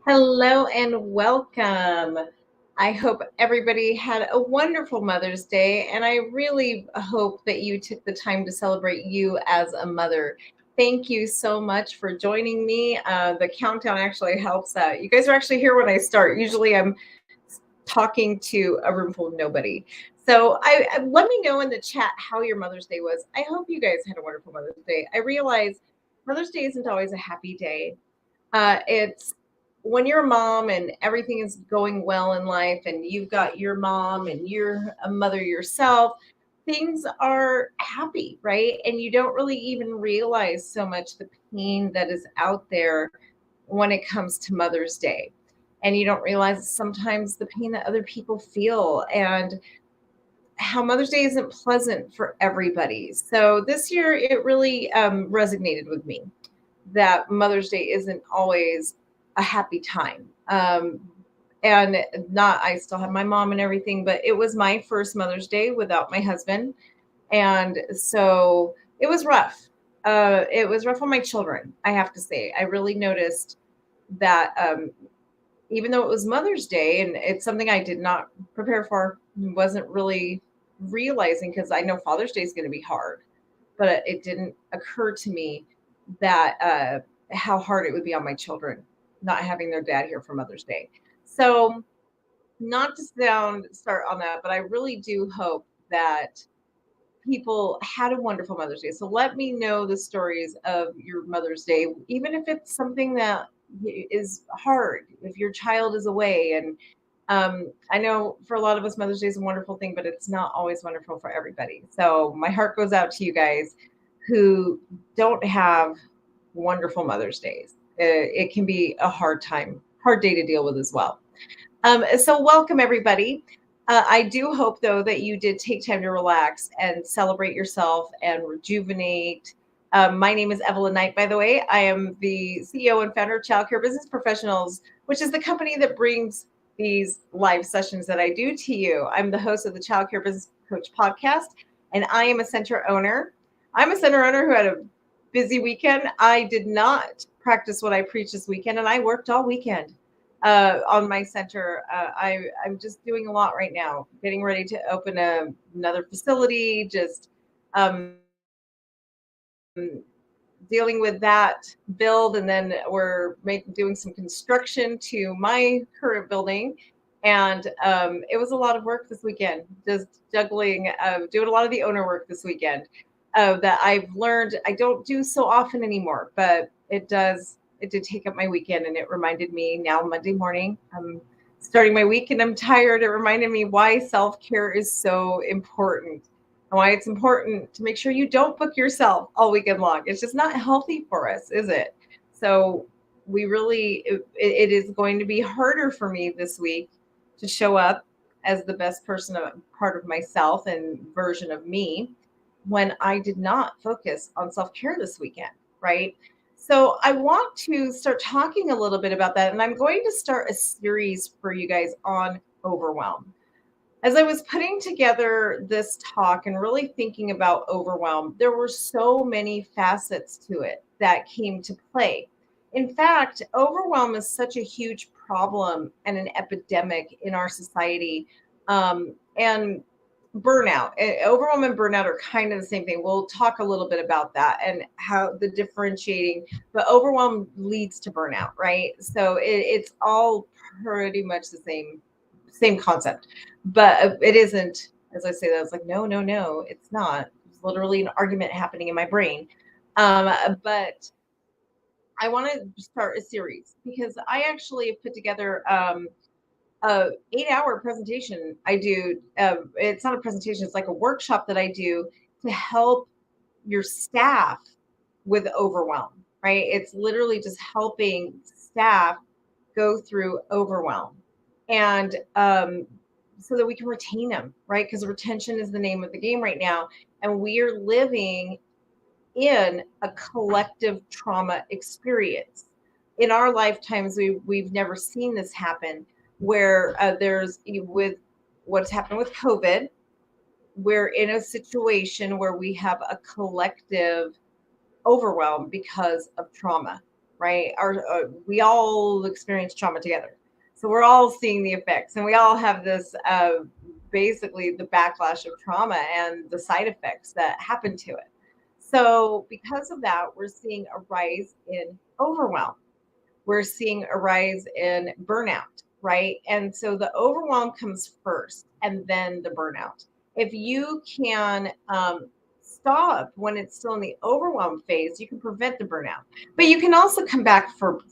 Hello and welcome. I hope everybody had a wonderful Mother's Day, and I really hope that you took the time to celebrate you as a mother. Thank you so much for joining me. The countdown actually helps out. You guys are actually here when I start. Usually I'm talking to a room full of nobody. So let me know in the chat how your Mother's Day was. I hope you guys had a wonderful Mother's Day. I realize Mother's Day isn't always a happy day. It's when you're a mom and everything is going well in life, and you've got your mom and you're a mother yourself, things are happy, right? And you don't really even realize so much the pain that is out there when it comes to Mother's Day. And you don't realize sometimes the pain that other people feel and how Mother's Day isn't pleasant for everybody. So this year, it really resonated with me that Mother's Day isn't always a happy time. And not, I still have my mom and everything, but it was my first Mother's Day without my husband. And so it was rough. It was rough on my children, I have to say. I really noticed that even though it was Mother's Day and it's something I did not prepare for, wasn't really realizing because I know Father's Day is going to be hard, but it didn't occur to me that how hard it would be on my children not having their dad here for Mother's Day. So, not to start on that, but I really do hope that people had a wonderful Mother's Day. So let me know the stories of your Mother's Day, even if it's something that is hard, if your child is away. And I know for a lot of us, Mother's Day is a wonderful thing, but it's not always wonderful for everybody. So my heart goes out to you guys who don't have wonderful Mother's Days. It can be a hard day to deal with as well. So welcome everybody. I do hope though that you did take time to relax and celebrate yourself and rejuvenate. My name is Evelyn Knight, by the way. I am the CEO and founder of Childcare Business Professionals, which is the company that brings these live sessions that I do to you. I'm the host of the Childcare Business Coach podcast, and I am a center owner. I'm a center owner who had a busy weekend. I did not practice what I preached this weekend, and I worked all weekend on my center. I'm just doing a lot right now, getting ready to open another facility, just um, dealing with that build. And then we're doing some construction to my current building. And it was a lot of work this weekend, just juggling, doing a lot of the owner work this weekend that I've learned I don't do so often anymore, but it did take up my weekend, and it reminded me now Monday morning, I'm starting my week and I'm tired. It reminded me why self-care is so important and why it's important to make sure you don't book yourself all weekend long. It's just not healthy for us, is it? So it is going to be harder for me this week to show up as the best person, part of myself and version of me when I did not focus on self-care this weekend, right? So I want to start talking a little bit about that. And I'm going to start a series for you guys on overwhelm. As I was putting together this talk and really thinking about overwhelm, there were so many facets to it that came to play. In fact, overwhelm is such a huge problem and an epidemic in our society. And burnout, overwhelm and burnout are kind of the same thing. We'll talk a little bit about that and how the differentiating, but overwhelm leads to burnout, right? So it's all pretty much the same concept, but it isn't. As I say that, it's like no, it's not. It's literally an argument happening in my brain. But I want to start a series because I actually have put together a 8-hour presentation. I do. It's not a presentation. It's like a workshop that I do to help your staff with overwhelm. Right? It's literally just helping staff go through overwhelm, and so that we can retain them. Right? Because retention is the name of the game right now, and we are living in a collective trauma experience. In our lifetimes, we've never seen this happen, where there's with what's happened with COVID, we're in a situation where we have a collective overwhelm because of trauma. right? We all experience trauma together. So we're all seeing the effects, and we all have this basically the backlash of trauma and the side effects that happen to it. So, because of that, we're seeing a rise in overwhelm. We're seeing a rise in burnout, right? And so the overwhelm comes first and then the burnout. If you can stop when it's still in the overwhelm phase, you can prevent the burnout. But you can also come back from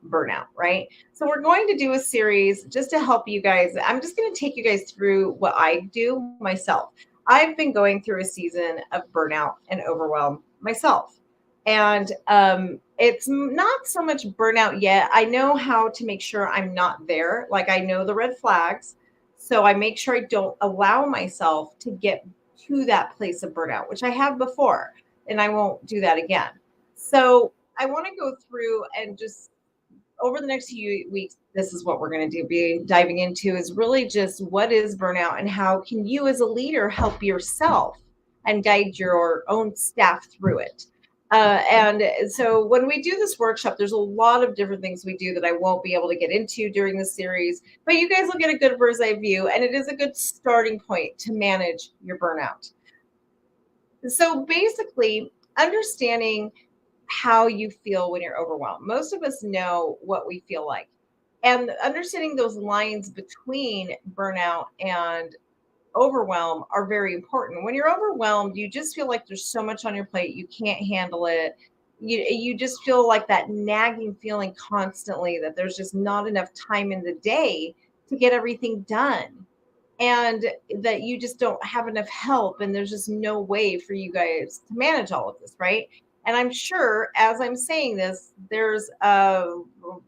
burnout, right? So we're going to do a series just to help you guys. I'm just going to take you guys through what I do myself. I've been going through a season of burnout and overwhelm myself. And it's not so much burnout yet. I know how to make sure I'm not there. Like I know the red flags. So I make sure I don't allow myself to get to that place of burnout, which I have before, and I won't do that again. So I want to go through and just over the next few weeks, this is what we're going to do, be diving into is really just what is burnout and how can you as a leader help yourself and guide your own staff through it. And so when we do this workshop, there's a lot of different things we do that I won't be able to get into during the series, but you guys will get a good bird's eye view, and it is a good starting point to manage your burnout. So basically, understanding how you feel when you're overwhelmed. Most of us know what we feel like. And understanding those lines between burnout and overwhelm are very important. When you're overwhelmed, you just feel like there's so much on your plate, you can't handle it. You just feel like that nagging feeling constantly that there's just not enough time in the day to get everything done, and that you just don't have enough help, and there's just no way for you guys to manage all of this, right? And I'm sure as I'm saying this, there's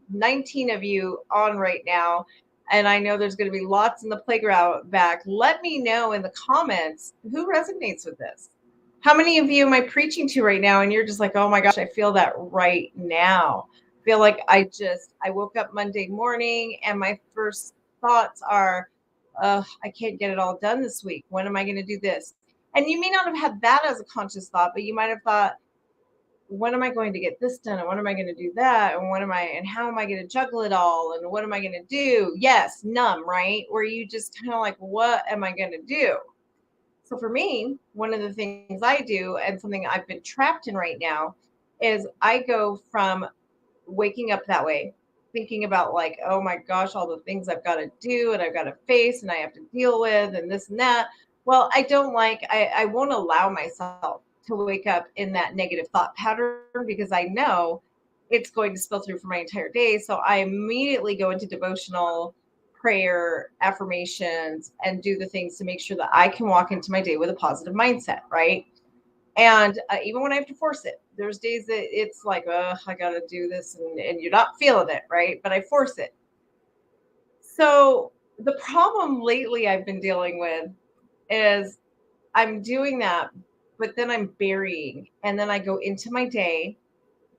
19 of you on right now, and I know there's going to be lots in the playground back. Let me know in the comments who resonates with this. How many of you am I preaching to right now and you're just like, oh my gosh, I feel that right now. I feel like I woke up Monday morning and my first thoughts are, I can't get it all done this week. When am I going to do this? And you may not have had that as a conscious thought, but you might have thought, when am I going to get this done? And when am I going to do that? And and how am I going to juggle it all? And what am I going to do? Yes, numb, right? Where you just kind of like, what am I going to do? So for me, one of the things I do and something I've been trapped in right now is I go from waking up that way, thinking about like, oh my gosh, all the things I've got to do and I've got to face and I have to deal with and this and that. Well, I won't allow myself to wake up in that negative thought pattern because I know it's going to spill through for my entire day. So I immediately go into devotional prayer, affirmations, and do the things to make sure that I can walk into my day with a positive mindset, right? And even when I have to force it, there's days that it's like, oh, I got to do this, and you're not feeling it, right? But I force it. So the problem lately I've been dealing with is I'm doing that, but then I'm burying, and then I go into my day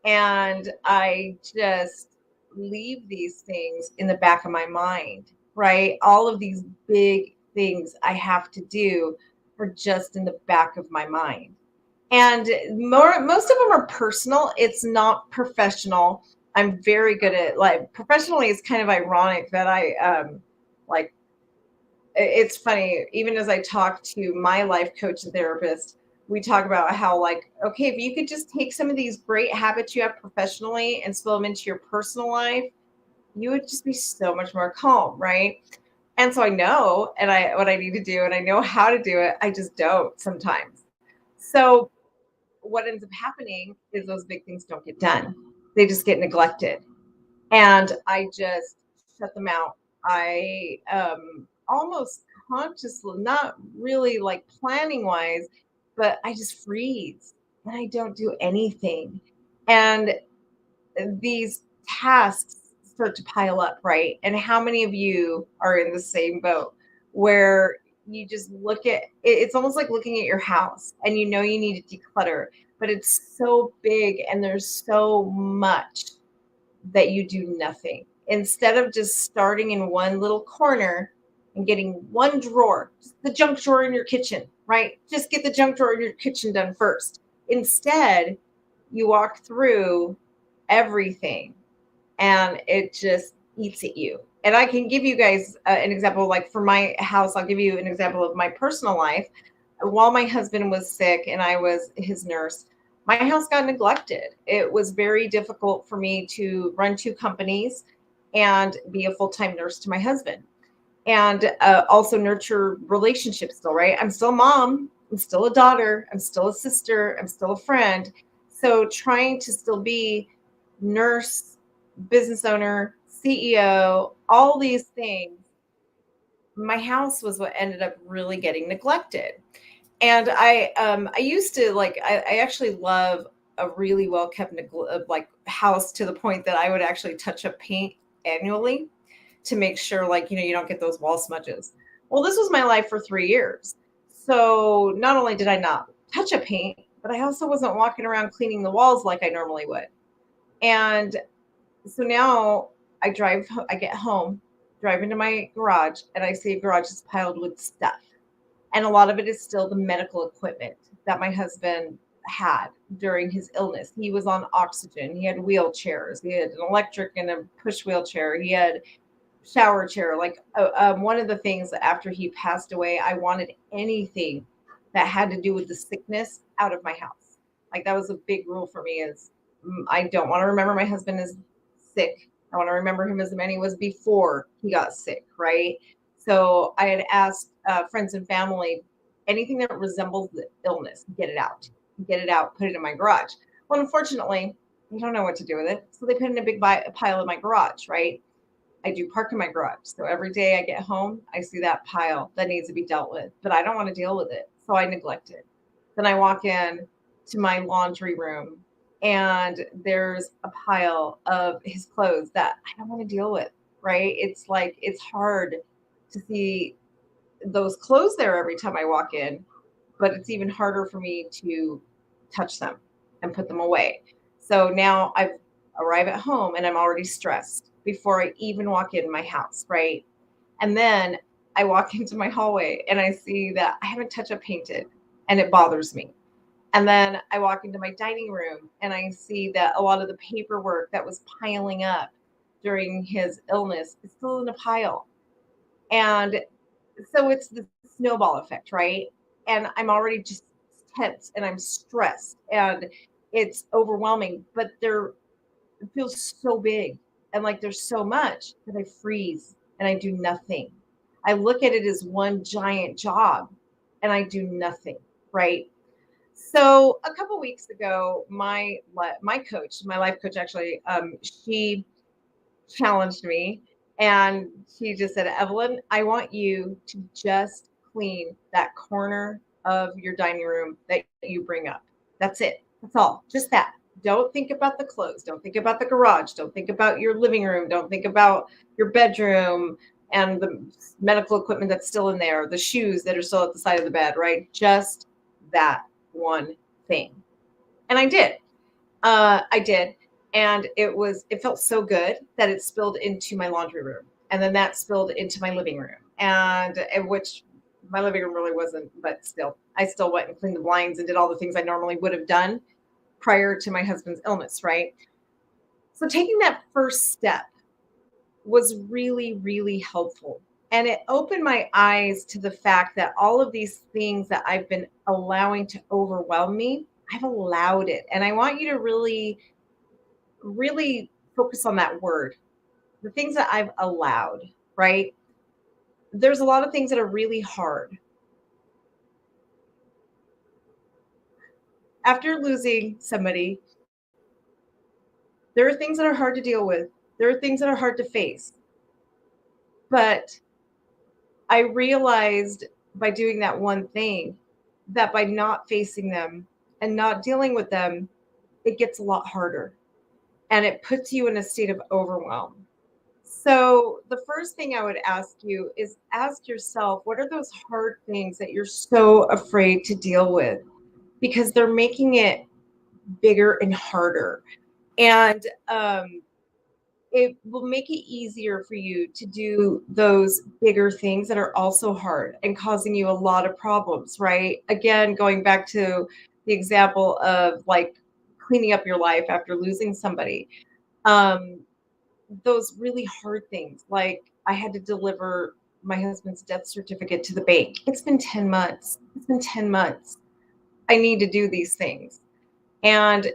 and I just leave these things in the back of my mind, right? All of these big things I have to do are just in the back of my mind. And most of them are personal. It's not professional. I'm very good at like professionally. It's kind of ironic that I like. It's funny. Even as I talk to my life coach and therapist, we talk about how like, okay, if you could just take some of these great habits you have professionally and spill them into your personal life, you would just be so much more calm, right? And so I know, and I what I need to do, and I know how to do it. I just don't sometimes. So what ends up happening is those big things don't get done. They just get neglected. And I just shut them out. I almost consciously, not really like planning wise, but I just freeze and I don't do anything. And these tasks start to pile up, right? And how many of you are in the same boat where you just look at it's almost like looking at your house and you know you need to declutter, but it's so big and there's so much that you do nothing. Instead of just starting in one little corner and getting one drawer, the junk drawer in your kitchen, right? Just get the junk drawer in your kitchen done first. Instead, you walk through everything, and it just eats at you. And I can give you guys an example, like for my house, I'll give you an example of my personal life. While my husband was sick and I was his nurse, my house got neglected. It was very difficult for me to run two companies and be a full time nurse to my husband and also nurture relationships still, right? I'm still a mom, I'm still a daughter, I'm still a sister, I'm still a friend. So trying to still be nurse, business owner, CEO, all these things, my house was what ended up really getting neglected. And I used to like I actually love a really well kept like house to the point that I would actually touch up paint annually to make sure, like, you don't get those wall smudges. Well, this was my life for 3 years. So not only did I not touch a paint, but I also wasn't walking around cleaning the walls like I normally would. And so now I get home, drive into my garage, and I see a garage is piled with stuff. And a lot of it is still the medical equipment that my husband had during his illness. He was on oxygen. He had wheelchairs. He had an electric and a push wheelchair. He had shower chair. Like one of the things that after he passed away, I wanted anything that had to do with the sickness out of my house. Like that was a big rule for me is I don't want to remember my husband as sick. I want to remember him as the man he was before he got sick, right? So I had asked friends and family, anything that resembles the illness, get it out, put it in my garage. Well, unfortunately, they don't know what to do with it. So they put it in a big pile in my garage, right? I do park in my garage. So every day I get home, I see that pile that needs to be dealt with, but I don't want to deal with it. So I neglect it. Then I walk in to my laundry room and there's a pile of his clothes that I don't want to deal with, right? It's like it's hard to see those clothes there every time I walk in, but it's even harder for me to touch them and put them away. So now I arrive at home and I'm already stressed before I even walk in my house, right? And then I walk into my hallway and I see that I haven't touch up painted and it bothers me. And then I walk into my dining room and I see that a lot of the paperwork that was piling up during his illness is still in a pile. And so it's the snowball effect, right? And I'm already just tense and I'm stressed and it's overwhelming, but it feels so big and like there's so much that I freeze and I do nothing. I look at it as one giant job and I do nothing, right? So a couple weeks ago, my coach, my life coach, actually, she challenged me and she just said, Evelyn, I want you to just clean that corner of your dining room that you bring up. That's it. That's all. Just that. Don't think about the clothes. Don't think about the garage. Don't think about your living room. Don't think about your bedroom and the medical equipment that's still in there, the shoes that are still at the side of the bed, right? Just that one thing. And I did. And it felt so good that it spilled into my laundry room. And then that spilled into my living room. And which my living room really wasn't, but still, I still went and cleaned the blinds and did all the things I normally would have done prior to my husband's illness, right? So taking that first step was really, really helpful. And it opened my eyes to the fact that all of these things that I've been allowing to overwhelm me, I've allowed it. And I want you to really, really focus on that word, the things that I've allowed, right? There's a lot of things that are really hard. After losing somebody, there are things that are hard to deal with. There are things that are hard to face. But I realized by doing that one thing that by not facing them and not dealing with them, it gets a lot harder and it puts you in a state of overwhelm. So, the first thing I would ask you is ask yourself, what are those hard things that you're so afraid to deal with? Because they're making it bigger and harder. And it will make it easier for you to do those bigger things that are also hard and causing you a lot of problems, right? Again, going back to the example of like cleaning up your life after losing somebody. Um, those really hard things, like I had to deliver my husband's death certificate to the bank. It's been 10 months. It's been 10 months. I need to do these things. And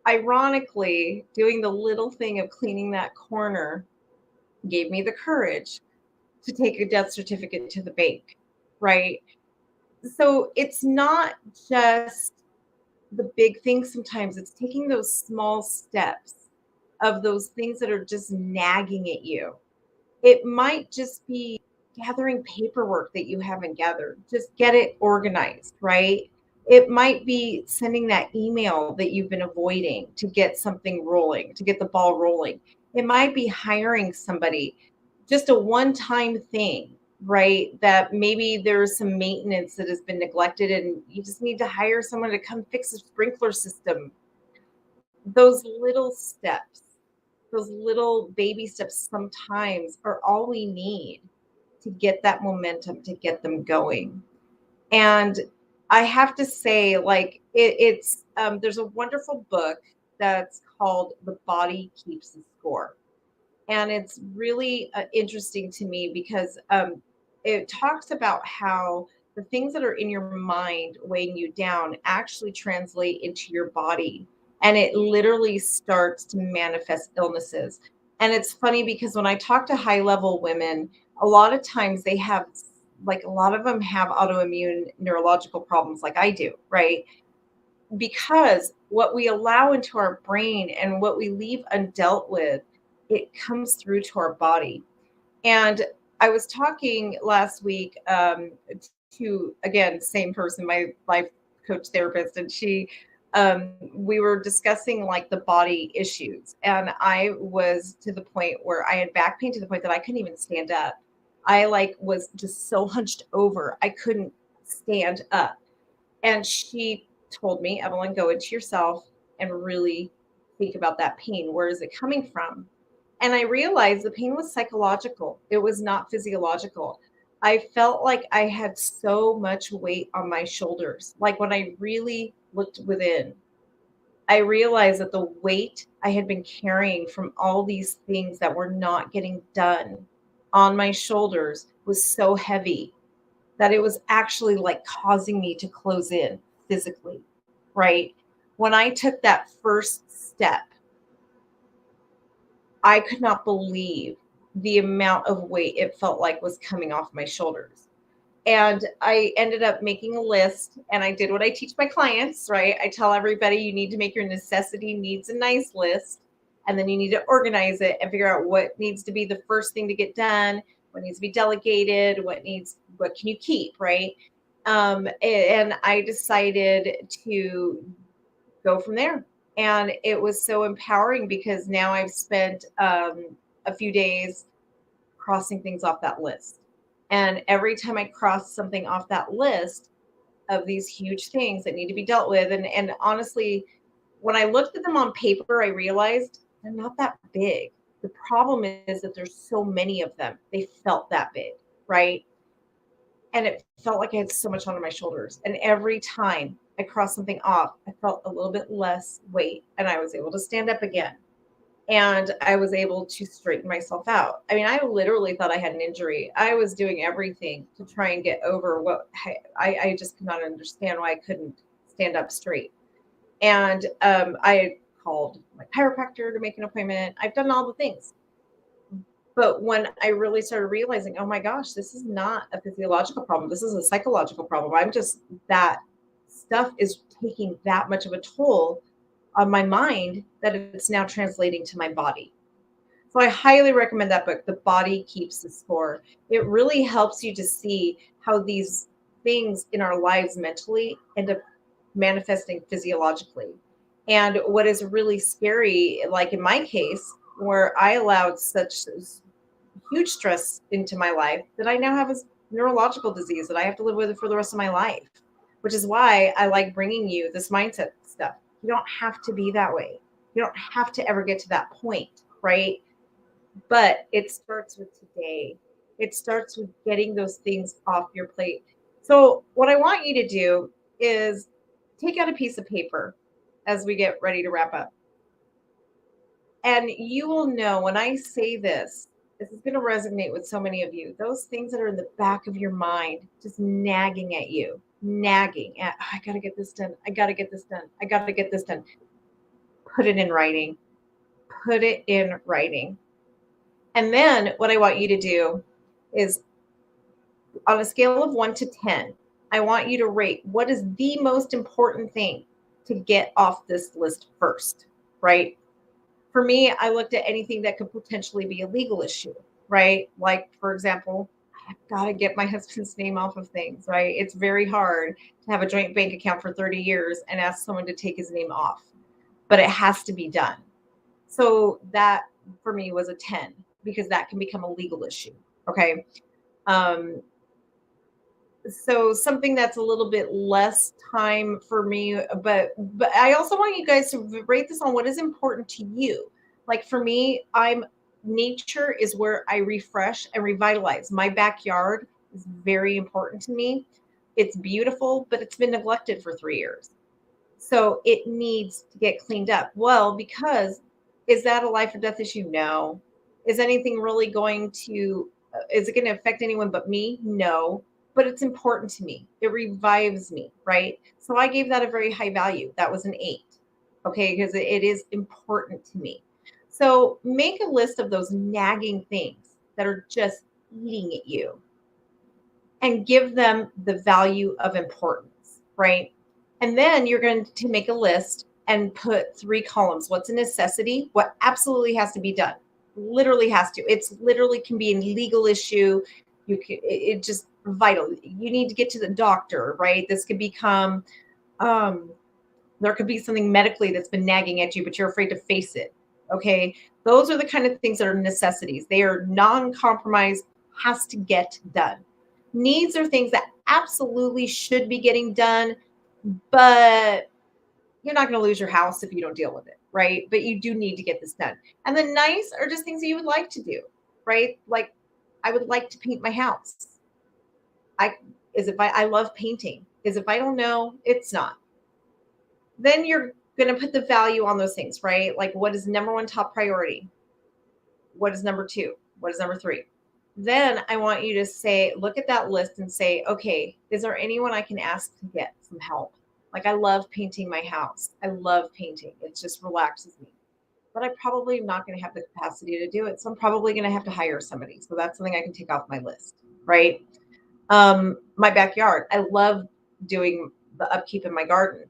ironically, doing the little thing of cleaning that corner gave me the courage to take a death certificate to the bank, right? So it's not just the big things sometimes, it's taking those small steps of those things that are just nagging at you. It might just be gathering paperwork that you haven't gathered. Just get it organized, right? It might be sending that email that you've been avoiding to get something rolling, to get the ball rolling. It might be hiring somebody, just a one time thing, right? That maybe there's some maintenance that has been neglected and you just need to hire someone to come fix a sprinkler system. Those little steps, those little baby steps sometimes are all we need to get that momentum, to get them going. And I have to say, like, there's a wonderful book that's called The Body Keeps the Score. And it's really interesting to me because it talks about how the things that are in your mind weighing you down actually translate into your body. And it literally starts to manifest illnesses. And it's funny because when I talk to high level women, a lot of times they have, like, a lot of them have autoimmune neurological problems, like I do, right? Because what we allow into our brain and what we leave undealt with, it comes through to our body. And I was talking last week to, again, same person, my life coach therapist, and we were discussing like the body issues. And I was to the point where I had back pain to the point that I couldn't even stand up. I like was just so hunched over, I couldn't stand up. And she told me, Evelyn, go into yourself and really think about that pain. Where is it coming from? And I realized the pain was psychological, it was not physiological. I felt like I had so much weight on my shoulders. Like when I really looked within, I realized that the weight I had been carrying from all these things that were not getting done on my shoulders was so heavy that it was actually like causing me to close in physically, right? When I took that first step, I could not believe the amount of weight it felt like was coming off my shoulders. And I ended up making a list and I did what I teach my clients, right? I tell everybody you need to make your necessity needs a nice list. And then you need to organize it and figure out what needs to be the first thing to get done, what needs to be delegated, what can you keep, right? And I decided to go from there. And it was so empowering because now I've spent a few days crossing things off that list. And every time I cross something off that list of these huge things that need to be dealt with, and honestly, when I looked at them on paper, I realized they're not that big. The problem is that there's so many of them. They felt that big, right? And it felt like I had so much on my shoulders. And every time I crossed something off, I felt a little bit less weight and I was able to stand up again. And I was able to straighten myself out. I mean, I literally thought I had an injury. I was doing everything to try and get over what I just could not understand why I couldn't stand up straight. And I called my chiropractor to make an appointment. I've done all the things. But when I really started realizing, oh my gosh, this is not a physiological problem. This is a psychological problem. I'm just, that stuff is taking that much of a toll on my mind that it's now translating to my body. So I highly recommend that book, The Body Keeps the Score. It really helps you to see how these things in our lives mentally end up manifesting physiologically. And what is really scary, like in my case, where I allowed such huge stress into my life that I now have a neurological disease that I have to live with for the rest of my life, which is why I like bringing you this mindset stuff. You don't have to be that way. You don't have to ever get to that point, right? But it starts with today. It starts with getting those things off your plate. So, what I want you to do is take out a piece of paper as we get ready to wrap up. And you will know when I say this is going to resonate with so many of you. Those things that are in the back of your mind, just nagging at you, nagging at, "Oh, I got to get this done. I got to get this done. I got to get this done." Put it in writing. Put it in writing. And then what I want you to do is on a scale of 1 to 10, I want you to rate what is the most important thing to get off this list first, right? For me, I looked at anything that could potentially be a legal issue, right? Like, for example, I've got to get my husband's name off of things, right? It's very hard to have a joint bank account for 30 years and ask someone to take his name off, but it has to be done. So that for me was a 10 because that can become a legal issue. Okay. Um, so something that's a little bit less time for me, but I also want you guys to rate this on what is important to you. Like for me, I'm nature is where I refresh and revitalize. My backyard is very important to me. It's beautiful, but it's been neglected for 3 years. So it needs to get cleaned up. Well, because is that a life or death issue? No. Is anything really going to, is it going to affect anyone but me? No. But it's important to me. It revives me, right? So I gave that a very high value. That was an 8. Okay. Because it is important to me. So make a list of those nagging things that are just eating at you and give them the value of importance, right? And then you're going to make a list and put 3 columns. What's a necessity? What absolutely has to be done? Literally has to. It's literally can be a legal issue. You can, it just vital. You need to get to the doctor, right? This could become, um, there could be something medically that's been nagging at you, but you're afraid to face it. Okay. Those are the kind of things that are necessities. They are non-compromise, has to get done. Needs are things that absolutely should be getting done, but you're not going to lose your house if you don't deal with it, right? But you do need to get this done. And the nice are just things that you would like to do, right? Like I would like to paint my house. I I love painting. Is if I don't know, it's not. Then you're going to put the value on those things, right? Like what is number one top priority? What is number two? What is number three? Then I want you to say, look at that list and say, okay, is there anyone I can ask to get some help? Like I love painting my house. I love painting. It just relaxes me. But I probably am not going to have the capacity to do it. So I'm probably going to have to hire somebody. So that's something I can take off my list, right? My backyard. I love doing the upkeep in my garden.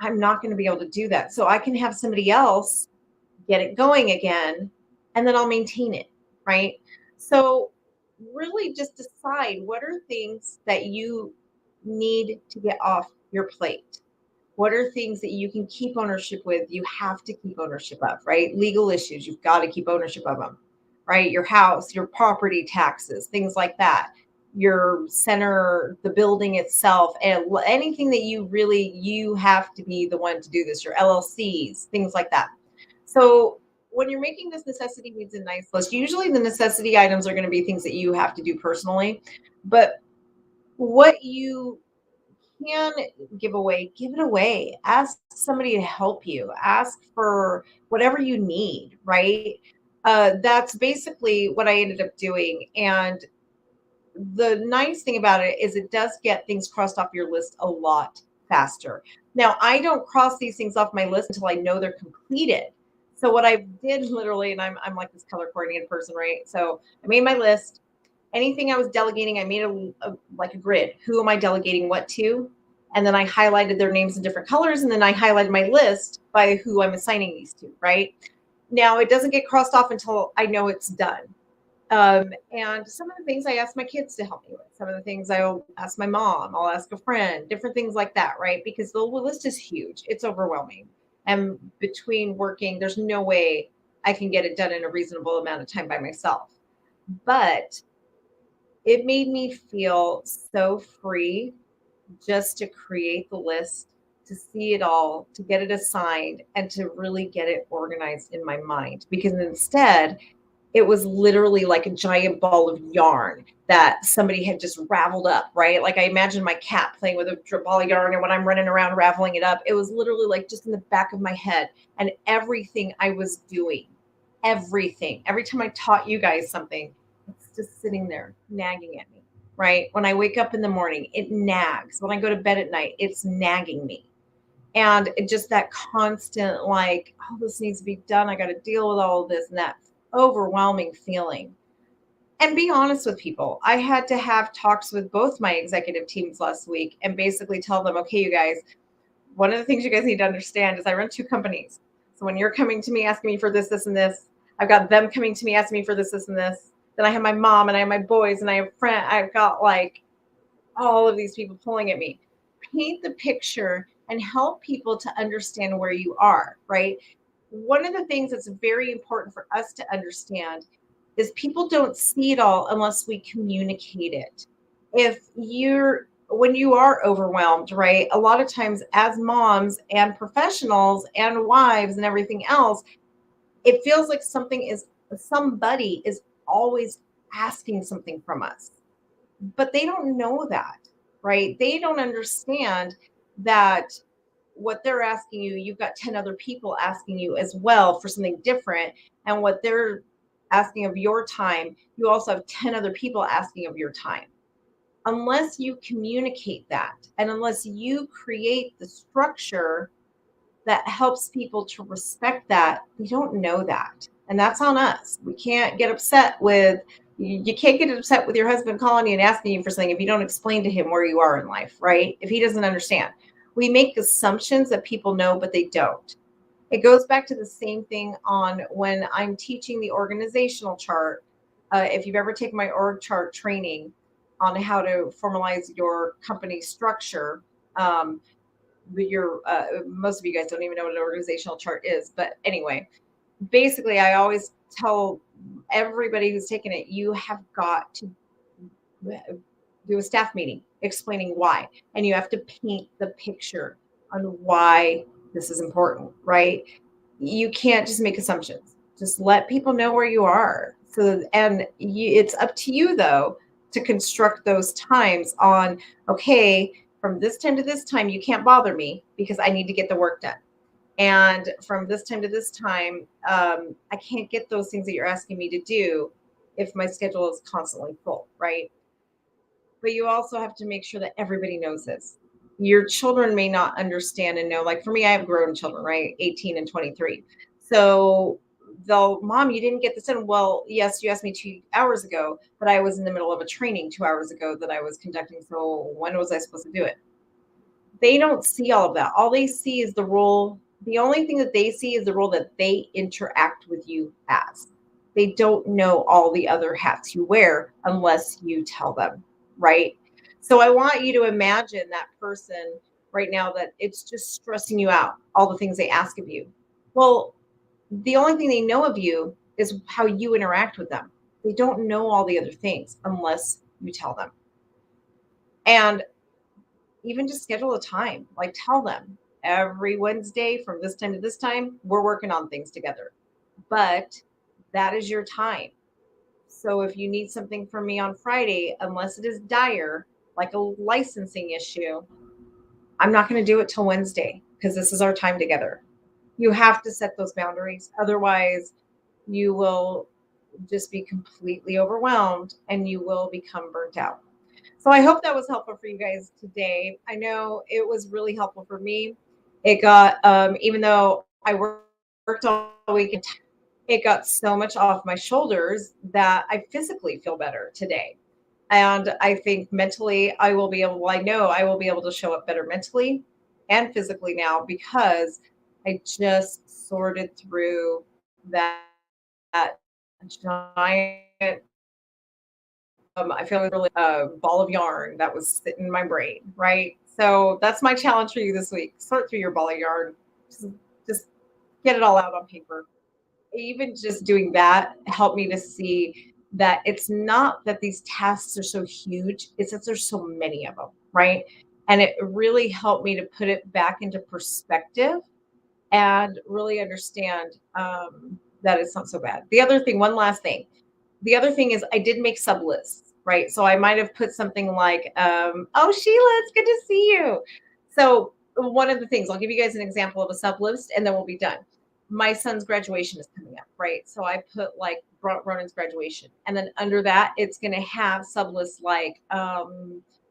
I'm not going to be able to do that. So I can have somebody else get it going again, and then I'll maintain it, right? So really just decide what are things that you need to get off your plate. What are things that you can keep ownership with? You have to keep ownership of, right? Legal issues, you've got to keep ownership of them, right? Your house, your property taxes, things like that. Your center, the building itself, and anything that you really, you have to be the one to do this, your LLCs, things like that. So when you're making this necessity needs a nice list, usually the necessity items are going to be things that you have to do personally. But what you can give away, give it away. Ask somebody to help you. Ask for whatever you need, right? That's basically what I ended up doing. And the nice thing about it is it does get things crossed off your list a lot faster. Now, I don't cross these things off my list until I know they're completed. So what I did literally, and I'm like this color coordinated person, right? So I made my list. Anything I was delegating, I made like a grid. Who am I delegating what to? And then I highlighted their names in different colors, and then I highlighted my list by who I'm assigning these to, right? Now it doesn't get crossed off until I know it's done. And some of the things I ask my kids to help me with, some of the things I'll ask my mom, I'll ask a friend, different things like that, right? Because the list is huge, it's overwhelming. And between working, there's no way I can get it done in a reasonable amount of time by myself. But it made me feel so free just to create the list, to see it all, to get it assigned, and to really get it organized in my mind. Because instead, it was literally like a giant ball of yarn that somebody had just raveled up, right? Like I imagine my cat playing with a ball of yarn, and when I'm running around raveling it up, it was literally like just in the back of my head. And everything I was doing, everything, every time I taught you guys something, it's just sitting there nagging at me, right? When I wake up in the morning, it nags. When I go to bed at night, it's nagging me. And just that constant, like, oh, this needs to be done. I got to deal with all of this, and that overwhelming feeling. And be honest with people. I had to have talks with both my executive teams last week and basically tell them, okay, you guys, one of the things you guys need to understand is I run two companies. So when you're coming to me asking me for this, this, and this, I've got them coming to me asking me for this, this, and this. Then I have my mom and I have my boys and I have friends. I've got like all of these people pulling at me. Paint the picture and help people to understand where you are, right? One of the things that's very important for us to understand is people don't see it all unless we communicate it. If you're when you are overwhelmed, right? A lot of times as moms and professionals and wives and everything else, it feels like somebody is always asking something from us, but they don't know that, right? They don't understand that what they're asking you, you've got 10 other people asking you as well for something different. And what they're asking of your time, you also have 10 other people asking of your time. Unless you communicate that and unless you create the structure that helps people to respect that, they don't know that. And that's on us. We can't get upset with you can't get upset with your husband calling you and asking you for something if you don't explain to him where you are in life, right? If he doesn't understand. We make assumptions that people know, but they don't. It goes back to the same thing on when I'm teaching the organizational chart. If you've ever taken my org chart training on how to formalize your company structure, your most of you guys don't even know what an organizational chart is, but anyway, basically I always tell everybody who's taken it, you have got to do a staff meeting explaining why, and you have to paint the picture on why this is important, right? You can't just make assumptions. Just let people know where you are. So, and it's up to you though to construct those times on, okay, from this time to this time, you can't bother me because I need to get the work done. And from this time to this time, I can't get those things that you're asking me to do if my schedule is constantly full, right? But you also have to make sure that everybody knows this. Your children may not understand and know. Like for me, I have grown children, right? 18 and 23. So they'll, Mom, you didn't get this done. Well, yes, you asked me 2 hours ago, but I was in the middle of a training 2 hours ago that I was conducting. So when was I supposed to do it? They don't see all of that. All they see is the role. The only thing that they see is the role that they interact with you as. They don't know all the other hats you wear unless you tell them, right? So I want you to imagine that person right now that it's just stressing you out, all the things they ask of you. Well, the only thing they know of you is how you interact with them. They don't know all the other things unless you tell them. And even just schedule a time, like tell them every Wednesday from this time to this time, we're working on things together. But that is your time. So if you need something from me on Friday, unless it is dire, like a licensing issue, I'm not going to do it till Wednesday because this is our time together. You have to set those boundaries. Otherwise, you will just be completely overwhelmed and you will become burnt out. So I hope that was helpful for you guys today. I know it was really helpful for me. It got, even though I worked all week, it got so much off my shoulders that I physically feel better today. And I think mentally, I know I will be able to show up better mentally and physically now because I just sorted through that, that giant I feel like really a ball of yarn that was sitting in my brain, right? So that's my challenge for you this week. Sort through your ball of yarn. Just get it all out on paper. Even just doing that helped me to see that it's not that these tasks are so huge, it's that there's so many of them, right? And it really helped me to put it back into perspective and really understand. that is not so bad. The other thing, one last thing. The other thing is I did make sub lists, right? So I might have put something like, oh, Sheila, it's good to see you. So one of the things, I'll give you guys an example of a sub list and then we'll be done. My son's graduation is coming up, right? So I put like Ronan's graduation. And then under that, it's going to have sub lists like,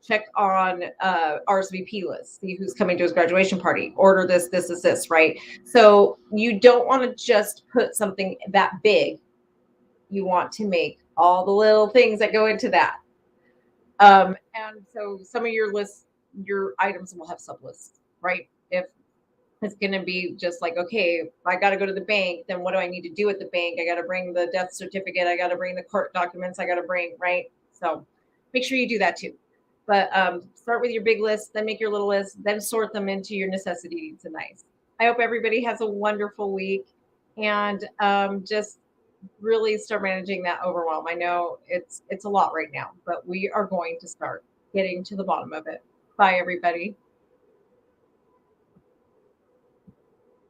check on RSVP list, see who's coming to his graduation party, order this, right? So you don't want to just put something that big. You want to make all the little things that go into that. And so some of your lists, your items will have sub lists, right? If it's going to be just like, okay, I got to go to the bank, then what do I need to do at the bank? I got to bring the death certificate. I got to bring the court documents. I got to bring, right? So make sure you do that too. But start with your big list, then make your little list, then sort them into your necessities and nice. I hope everybody has a wonderful week and just really start managing that overwhelm. I know it's a lot right now, but we are going to start getting to the bottom of it. Bye, everybody.